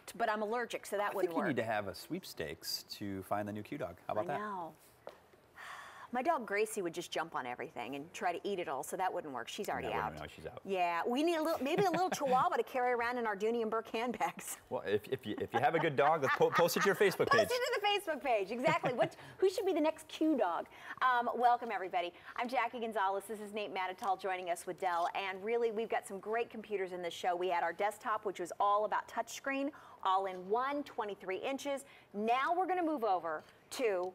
cat, but I'm allergic, so that wouldn't work. I think you need to have a sweepstakes to find the new Q Dog. How about that? I know. My dog Gracie would just jump on everything and try to eat it all, so that wouldn't work. She's already out. No, she's out. Yeah, we need maybe a little Chihuahua to carry around in our Dooney and Burke handbags. Well, if you have a good dog, let's post it to your Facebook page. Post it to the Facebook page, exactly. Who should be the next Q Dog? Welcome, everybody. I'm Jacque Gonzales. This is Nate Matatal joining us with Dell, and really, we've got some great computers in this show. We had our desktop, which was all about touchscreen, all in one, 23 inches. Now we're going to move over to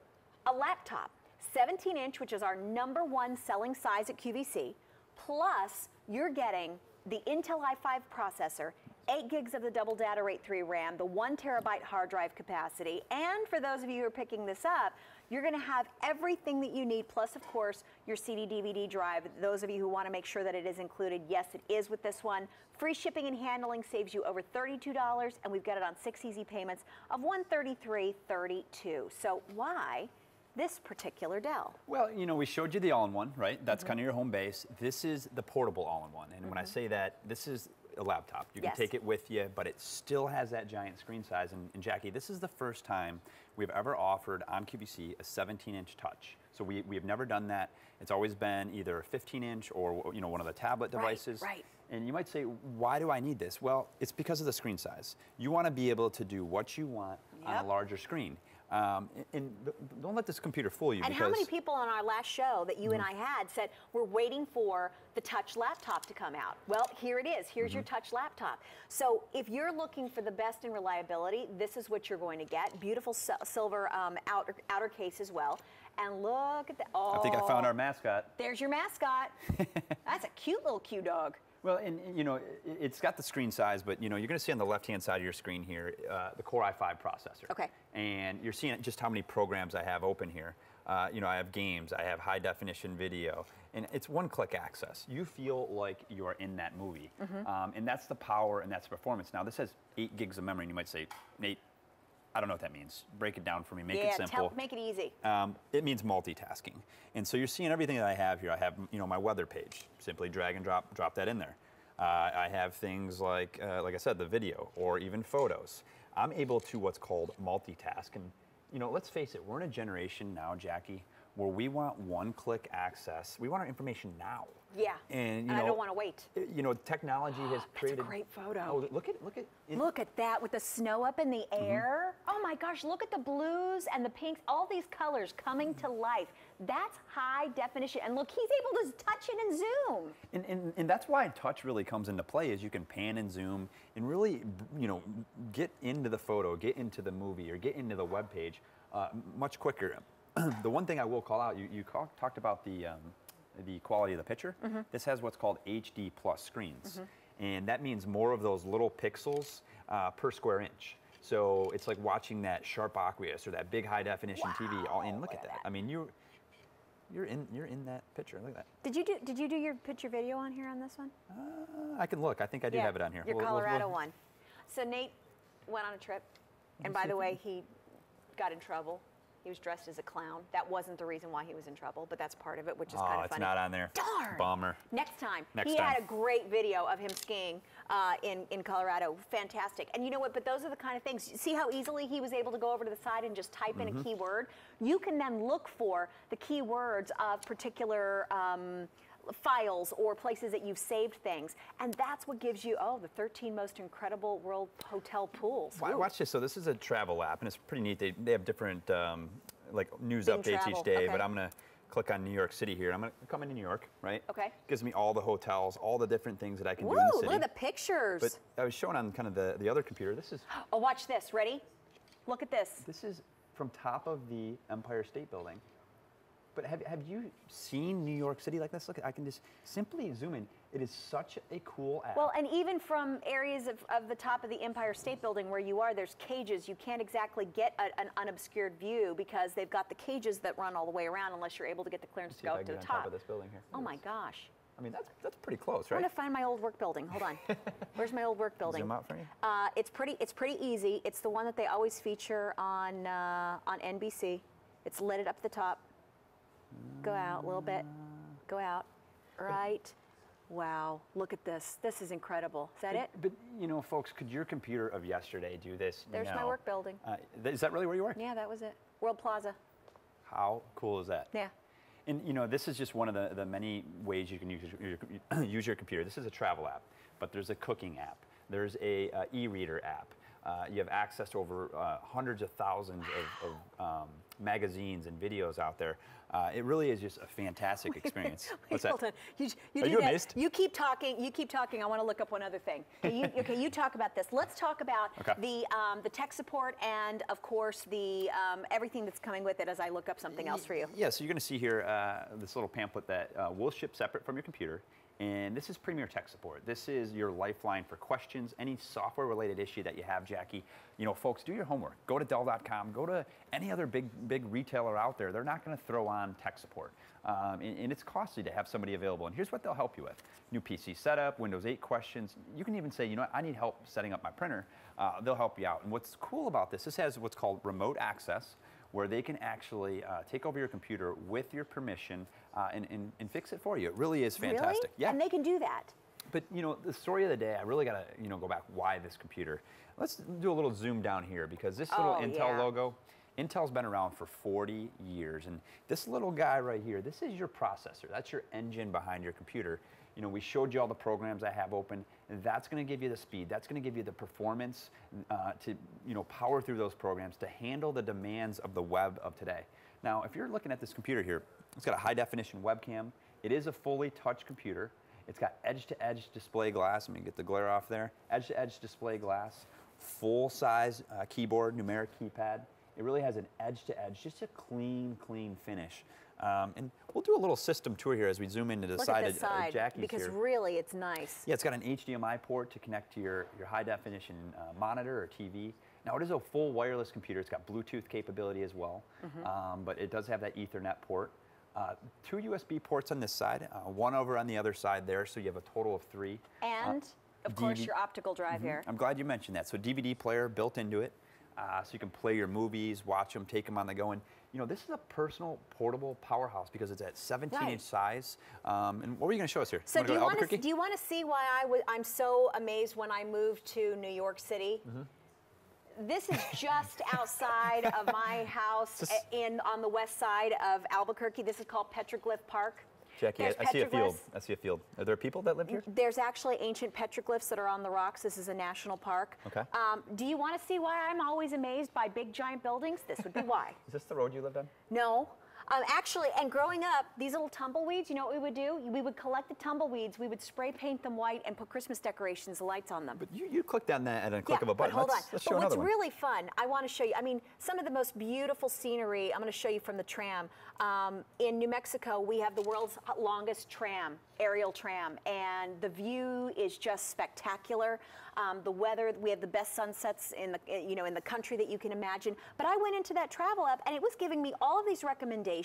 a laptop. 17-inch, which is our #1 selling size at QVC, plus you're getting the Intel i5 processor, 8 gigs of the double data rate 3 RAM, the 1 terabyte hard drive capacity, and for those of you who are picking this up, you're going to have everything that you need, plus, of course, your CD/DVD drive. Those of you who want to make sure that it is included, yes, it is with this one. Free shipping and handling saves you over $32, and we've got it on 6 easy payments of $133.32. So why this particular Dell? Well, you know, we showed you the all-in-one, right? That's kind of your home base. This is the portable all-in-one. And when I say that, this is a laptop. You can take it with you, but it still has that giant screen size. And Jackie, this is the first time we've ever offered on QVC a 17-inch touch. So we have never done that. It's always been either a 15-inch or, you know, one of the tablet devices. Right. And you might say, why do I need this? Well, it's because of the screen size. You want to be able to do what you want on a larger screen. And don't let this computer fool you. And how many people on our last show that you and I had said, we're waiting for the touch laptop to come out? Well, here it is. Here's your touch laptop. So if you're looking for the best in reliability, this is what you're going to get. Beautiful silver outer case as well. And look at that. Oh, I think I found our mascot. There's your mascot. That's a cute little Q Dog. Well, and you know, it's got the screen size, but you know, you're going to see on the left-hand side of your screen here the Core i5 processor. Okay. And you're seeing just how many programs I have open here. You know, I have games, I have high-definition video, and it's one-click access. You feel like you are in that movie, and that's the power and that's the performance. Now, this has 8 gigs of memory, and you might say, Nate, I don't know what that means. Break it down for me. Make it simple. Make it easy. It means multitasking. And so you're seeing everything that I have here. I have, you know, my weather page. Simply drag and drop that in there. I have things like I said, the video or even photos. I'm able to what's called multitask. And, you know, let's face it, we're in a generation now, Jackie, where we want one-click access. We want our information now. Yeah, and, you I know, don't want to wait. You know, technology has created... That's a great photo. Oh, look at Look at that with the snow up in the air. Oh my gosh, look at the blues and the pinks, all these colors coming to life. That's high definition. And look, he's able to touch it and zoom. And that's why touch really comes into play, is you can pan and zoom and really, you know, get into the photo, get into the movie, or get into the web page much quicker. The one thing I will call out, you talked about the quality of the picture. This has what's called HD plus screens. And that means more of those little pixels per square inch. So it's like watching that sharp aqueous or that big high definition TV. And look at that. I mean, you're in that picture. Look at that. Did you do your picture video on here on this one? I can look. I think I do have it on here. Your Colorado one. So Nate went on a trip, and by the way, he got in trouble. He was dressed as a clown. That wasn't the reason why he was in trouble, but that's part of it, which is kind of funny. Oh, it's not on there. Darn! Bummer. Next time. He had a great video of him skiing in Colorado. Fantastic. And you know what? But those are the kind of things. See how easily he was able to go over to the side and just type in a keyword? You can then look for the keywords of particular files or places that you've saved things, and that's what gives you the 13 most incredible world hotel pools. Watch this. So this is a travel app, and it's pretty neat. They have different like news updates each day. But I'm gonna click on New York City here. I'm gonna come into New York, right? Okay. Gives me all the hotels, all the different things that I can do in the city. Look at the pictures. But I was showing on kind of the other computer. This is. Oh, watch this. Ready? Look at this. This is from top of the Empire State Building. But have you seen New York City like this? Look, I can just simply zoom in. It is such a cool app. Well, and even from areas of the top of the Empire State Building where you are, there's cages. You can't exactly get an unobscured view because they've got the cages that run all the way around unless you're able to get the clearance to go up to the top. Top of this building here. Oh my gosh. I mean, that's pretty close, right? I want to find my old work building. Hold on. Where's my old work building? Zoom out for you. It's pretty easy. It's the one that they always feature on NBC. It's lit up at the top. Go out a little bit. Go out. Right Wow, look at this. This is incredible. Is that it? But you know, folks, could your computer of yesterday do this? There's No. my work building. Is that really where you work? Yeah, that was it. World Plaza. How cool is that? Yeah. And you know, this is just one of the many ways you can use your computer. This is a travel app, but there's a cooking app. There's a e-reader app. You have access to over hundreds of thousands of magazines and videos out there. It really is just a fantastic experience. What's that? Hold on. You Are do you that. amazed? You keep talking. You keep talking. I want to look up one other thing. Okay, you talk about this. Let's talk about the tech support and, of course, the everything that's coming with it. As I look up something else for you. Yeah. So you're going to see here this little pamphlet that will ship separate from your computer. And this is Premier Tech Support. This is your lifeline for questions, any software-related issue that you have, Jackie. You know, folks, do your homework. Go to Dell.com. Go to any other big retailer out there. They're not going to throw on tech support. And it's costly to have somebody available. And here's what they'll help you with. New PC setup, Windows 8 questions. You can even say, you know what, I need help setting up my printer. They'll help you out. And what's cool about this has what's called remote access, where they can actually take over your computer with your permission and fix it for you. It really is fantastic. Really? Yeah. And they can do that. But you know, the story of the day, I really got to go back. Why this computer? Let's do a little zoom down here because this little Intel logo, Intel's been around for 40 years, and this little guy right here, this is your processor. That's your engine behind your computer. You know, we showed you all the programs I have open. That's going to give you the speed. That's going to give you the performance to power through those programs to handle the demands of the web of today. Now, if you're looking at this computer here, it's got a high-definition webcam. It is a fully touch computer. It's got edge-to-edge display glass. Let me get the glare off there. Edge-to-edge display glass, full-size keyboard, numeric keypad. It really has an edge-to-edge, just a clean finish. And we'll do a little system tour here as we zoom into the side of Jackie's because here. really it's nice. Yeah, it's got an HDMI port to connect to your high-definition monitor or TV. Now, it is a full wireless computer. It's got Bluetooth capability as well, but it does have that Ethernet port. 2 USB ports on this side, one over on the other side there, so you have a total of 3. And, of course, your optical drive here. I'm glad you mentioned that. So DVD player built into it, so you can play your movies, watch them, take them on the go. And, you know, this is a personal, portable powerhouse because it's at 17-inch size. And what were you going to show us here? So do you want to see why I'm so amazed when I moved to New York City? This is just outside of my house on the west side of Albuquerque. This is called Petroglyph Park. Jackie, I see a field. I see a field. Are there people that live here? There's actually ancient petroglyphs that are on the rocks. This is a national park. Okay. Do you want to see why I'm always amazed by big giant buildings? This would be why. Is this the road you lived on? No. Actually, and growing up, these little tumbleweeds, you know what we would do? We would collect the tumbleweeds, we would spray paint them white and put Christmas decorations, lights on them. But you clicked on that at a click of a button. But hold on. Let's show but what's another one. really fun, I want to show you, I mean, some of the most beautiful scenery, I'm going to show you from the tram. In New Mexico, we have the world's longest tram, aerial tram, and the view is just spectacular. The weather, we have the best sunsets in the country that you can imagine. But I went into that travel app, and it was giving me all of these recommendations.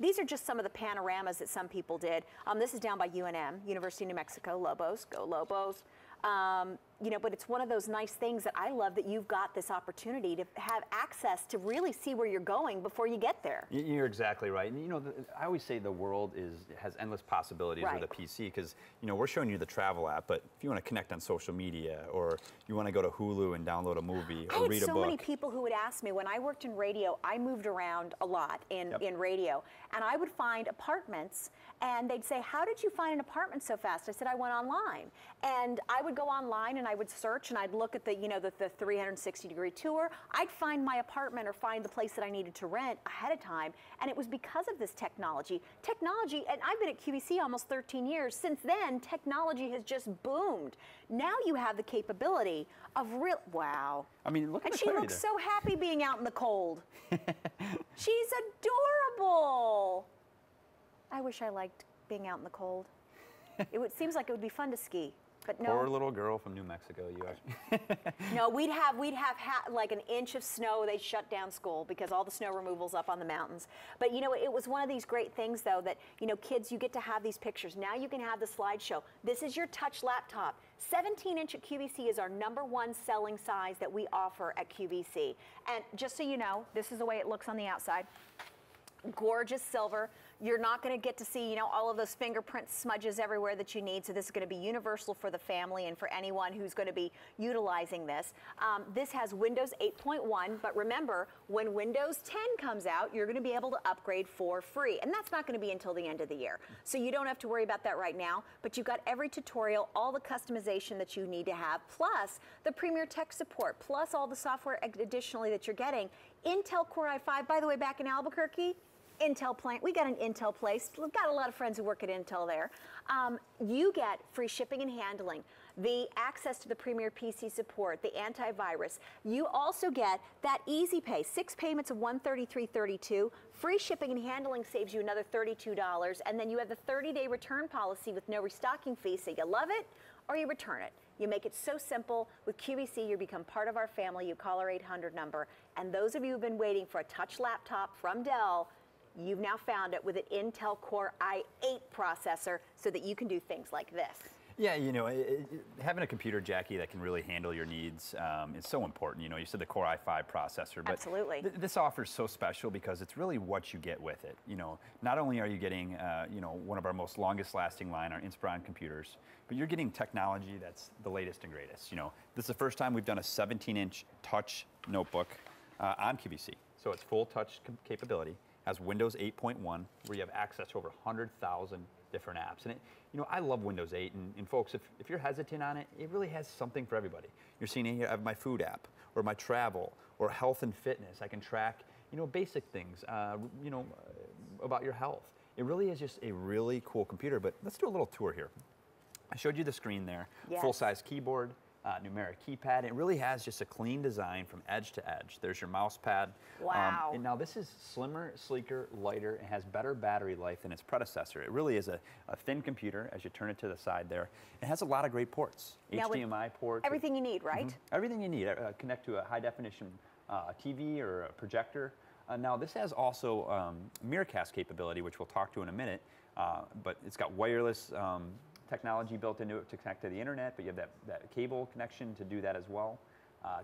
These are just some of the panoramas that some people did. This is down by UNM, University of New Mexico, Lobos, go Lobos. But it's one of those nice things that I love that you've got this opportunity to have access to really see where you're going before you get there. You're exactly right. And I always say the world has endless possibilities with a PC because we're showing you the travel app, but if you want to connect on social media or you want to go to Hulu and download a movie or read a book. I had so many people who would ask me when I worked in radio. I moved around a lot in radio, and I would find apartments, and they'd say, "How did you find an apartment so fast?" I said, "I went online," and I would go online and I would search and I'd look at the 360-degree tour. I'd find my apartment or find the place that I needed to rent ahead of time, and it was because of this technology. And I've been at QVC almost 13 years. Since then, technology has just boomed. Now you have the capability of wow. I mean, look at and the clarity she looks so happy being out in the cold. She's adorable. I wish I liked being out in the cold. Seems like it would be fun to ski. But no. Poor little girl from New Mexico, you are. No, we'd have like an inch of snow. They shut down school because all the snow removal's up on the mountains. But it was one of these great things though that kids, you get to have these pictures. Now you can have the slideshow. This is your touch laptop. 17-inch at QVC is our #1 selling size that we offer at QVC. And just so you know, this is the way it looks on the outside. Gorgeous silver, You're not going to get to see, you know, all of those fingerprint smudges everywhere that you need. So this is going to be universal for the family and for anyone who's going to be utilizing this. This has Windows 8.1, but remember, when Windows 10 comes out, you're going to be able to upgrade for free. And that's not going to be until the end of the year. So you don't have to worry about that right now, but you've got every tutorial, all the customization that you need to have, plus the Premier Tech support, plus all the software additionally that you're getting. Intel Core i5, by the way, back in Albuquerque, Intel plant. We got an Intel place. We've got a lot of friends who work at Intel there. You get free shipping and handling, the access to the Premier PC support, the antivirus. You also get that easy pay, 6 payments of $133.32. Free shipping and handling saves you another $32. And then you have the 30-day return policy with no restocking fee. So you love it or you return it. You make it so simple. With QVC, you become part of our family. You call our 800 number. And those of you who've been waiting for a touch laptop from Dell, you've now found it with an Intel Core i8 processor so that you can do things like this. Yeah, you know, having a computer, Jackie, that can really handle your needs is so important. You know, you said the Core i5 processor, but absolutely. This offer is so special because it's really what you get with it. You know, not only are you getting, you know, one of our most longest lasting line, our Inspiron computers, but you're getting technology that's the latest and greatest. You know, this is the first time we've done a 17-inch touch notebook on QVC. So it's full touch capability. Has Windows 8.1, where you have access to over 100,000 different apps. And you know, I love Windows 8, and folks, if you're hesitant on it, it really has something for everybody. You're seeing here, I have my food app, or my travel, or health and fitness. I can track, you know, basic things, you know, about your health. It really is just a really cool computer, but let's do a little tour here. I showed you the screen there, yes. Full-size keyboard, numeric keypad. It really has just a clean design from edge to edge. There's your mouse pad. Wow. And now this is slimmer, sleeker, lighter, and has better battery life than its predecessor. It really is a thin computer as you turn it to the side there. It has a lot of great ports. Now HDMI ports. Everything you need, right? Everything you need. Connect to a high definition TV or a projector. Now this has also Miracast capability, which we'll talk to in a minute, but it's got wireless technology built into it to connect to the internet, but you have that cable connection to do that as well.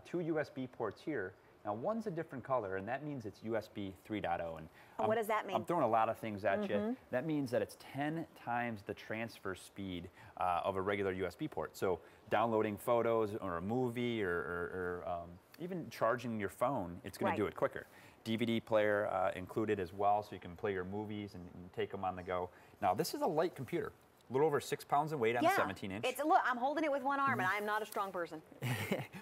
2 USB ports here. Now one's a different color, and that means it's USB 3.0. And what does that mean? I'm throwing a lot of things at you. That means that it's 10 times the transfer speed of a regular USB port. So downloading photos or a movie or even charging your phone, it's going to do it quicker. DVD player included as well, so you can play your movies and take them on the go. Now this is a light computer. A little over 6 pounds in weight on a 17-inch. Look, I'm holding it with one arm, and I'm not a strong person.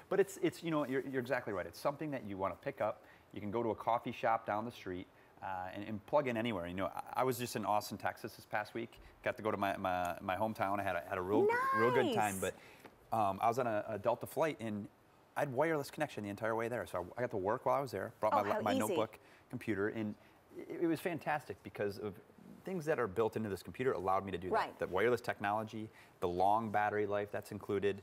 But it's you know, you're exactly right. It's something that you want to pick up. You can go to a coffee shop down the street and plug in anywhere. You know, I was just in Austin, Texas this past week. Got to go to my hometown. I had a real good time. But I was on a Delta flight, and I had wireless connection the entire way there. So I got to work while I was there. Brought my notebook, computer, and it was fantastic because of things that are built into this computer allowed me to do that. The wireless technology, the long battery life that's included,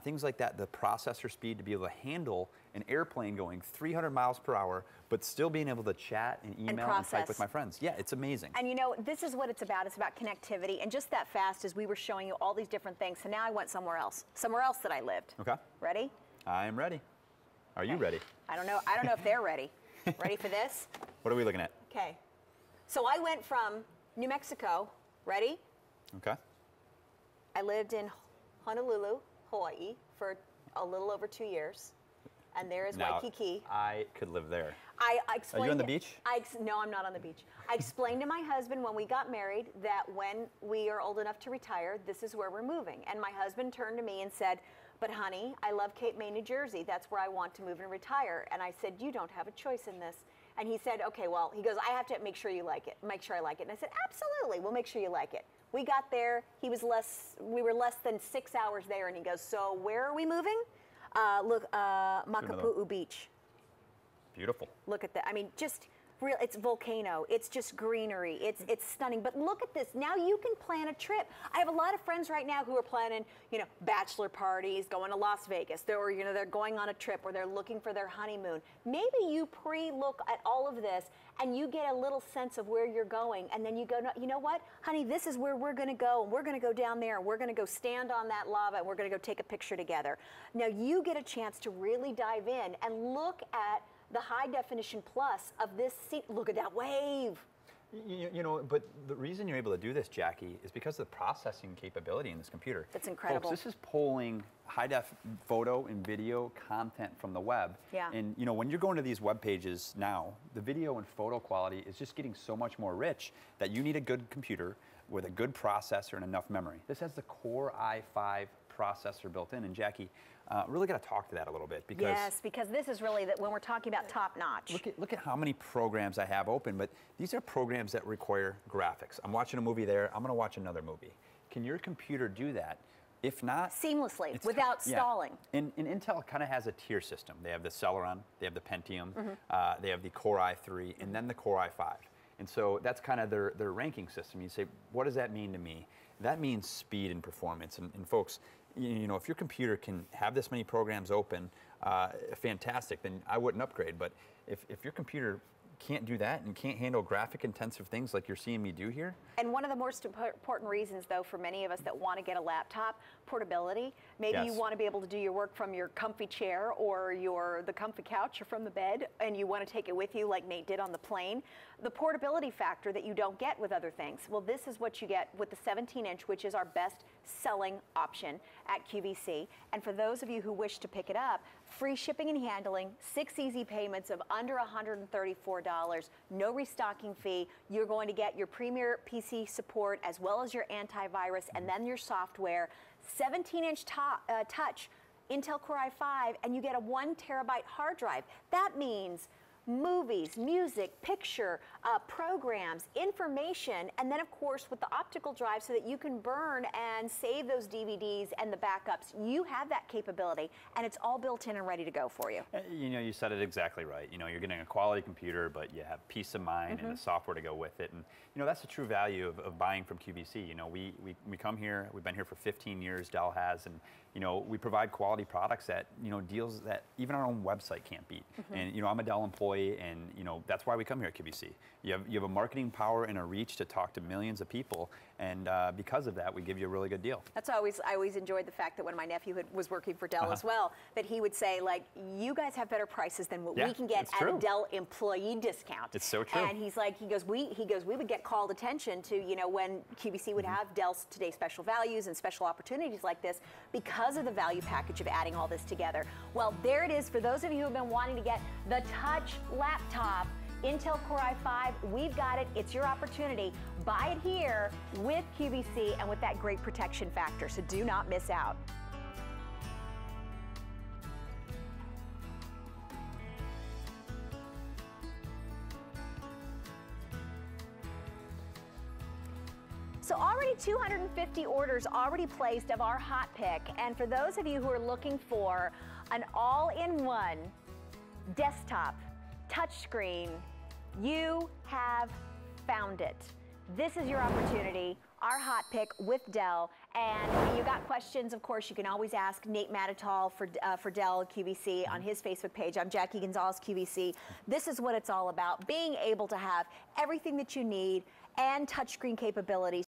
things like that, the processor speed to be able to handle an airplane going 300 miles per hour, but still being able to chat and email and type with my friends. Yeah, it's amazing. And you know, this is what it's about. It's about connectivity. And just that fast as we were showing you all these different things. So now I went somewhere else that I lived. Okay. Ready? I am ready. Are you ready? I don't know if they're ready. Ready for this? What are we looking at? Okay. So I went from New Mexico, ready? Okay. I lived in Honolulu, Hawaii for a little over 2 years. And there is Waikiki. I could live there. I explained. Are you on the beach? No, I'm not on the beach. I explained to my husband when we got married that when we are old enough to retire, this is where we're moving. And my husband turned to me and said, "But honey, I love Cape May, New Jersey. That's where I want to move and retire." And I said, "You don't have a choice in this." And he said, "Okay, well," he goes, "I have to make sure you like it. Make sure I like it." And I said, "Absolutely, we'll make sure you like it." We got there. We were less than 6 hours there, and he goes, "So where are we moving?" Look, Makapu'u Beach. Beautiful. Look at that. I mean, just real. It's volcano. It's just greenery. It's stunning. But look at this. Now you can plan a trip. I have a lot of friends right now who are planning, you know, bachelor parties, going to Las Vegas. They're going on a trip or they're looking for their honeymoon. Maybe you pre-look at all of this and you get a little sense of where you're going, and then you go, "You know what, honey, this is where we're going to go, and we're going to go down there, and we're going to go stand on that lava, and we're going to go take a picture together." Now you get a chance to really dive in and look at the high definition plus of this scene. Look at that wave. You know, but the reason you're able to do this, Jackie, is because of the processing capability in this computer. That's incredible. Folks, this is pulling high-def photo and video content from the web. Yeah. And you know, when you're going to these web pages now, the video and photo quality is just getting so much more rich that you need a good computer with a good processor and enough memory. This has the Core i5 processor built in, and Jackie, really got to talk to that a little bit because yes, because this is really that when we're talking about top notch. Look at how many programs I have open, but these are programs that require graphics. I'm watching a movie there, I'm going to watch another movie. Can your computer do that? If not, seamlessly, without stalling. And Intel kind of has a tier system. They have the Celeron, they have the Pentium, they have the Core i3, and then the Core i5. And so that's kind of their ranking system. You say, what does that mean to me? That means speed and performance. And folks, you know, if your computer can have this many programs open, fantastic, then I wouldn't upgrade. But if your computer can't do that and can't handle graphic intensive things like you're seeing me do here. And one of the most important reasons, though, for many of us that want to get a laptop, portability. Maybe you want to be able to do your work from your comfy chair or the comfy couch or from the bed, and you want to take it with you like Nate did on the plane. The portability factor that you don't get with other things. Well, this is what you get with the 17-inch, which is our best selling option at QVC. And for those of you who wish to pick it up, free shipping and handling, 6 easy payments of under $134, no restocking fee. You're going to get your premier PC support as well as your antivirus and then your software. 17-inch touch, Intel Core i5, and you get a 1 terabyte hard drive. That means movies, music, picture, programs, information, and then of course with the optical drive so that you can burn and save those DVDs and the backups. You have that capability, and it's all built in and ready to go for you. You know, you said it exactly right. You know, you're getting a quality computer, but you have peace of mind and the software to go with it. And you know, that's the true value of buying from QVC. You know, we come here, we've been here for 15 years, Dell has, and you know, we provide quality products at, you know, deals that even our own website can't beat. And you know, I'm a Dell employee, and you know, that's why we come here at QVC. You have a marketing power and a reach to talk to millions of people, and because of that, we give you a really good deal. That's I always enjoyed the fact that when my nephew was working for Dell as well, that he would say, like, you guys have better prices than what we can get at a Dell employee discount. It's so true. And he's like, he goes, we would get called attention to, you know, when QVC would have Dell's Today special values and special opportunities like this because of the value package of adding all this together. Well, there it is for those of you who have been wanting to get the touch laptop, Intel Core i5, we've got it. It's your opportunity. Buy it here with QVC and with that great protection factor, so do not miss out. So already 250 orders already placed of our hot pick, and for those of you who are looking for an all-in-one desktop touchscreen, you have found it. This is your opportunity, our hot pick with Dell. And if you got questions, of course, you can always ask Nate Matatal for Dell QVC on his Facebook page. I'm Jacque Gonzales, QVC. This is what it's all about, being able to have everything that you need and touchscreen capabilities.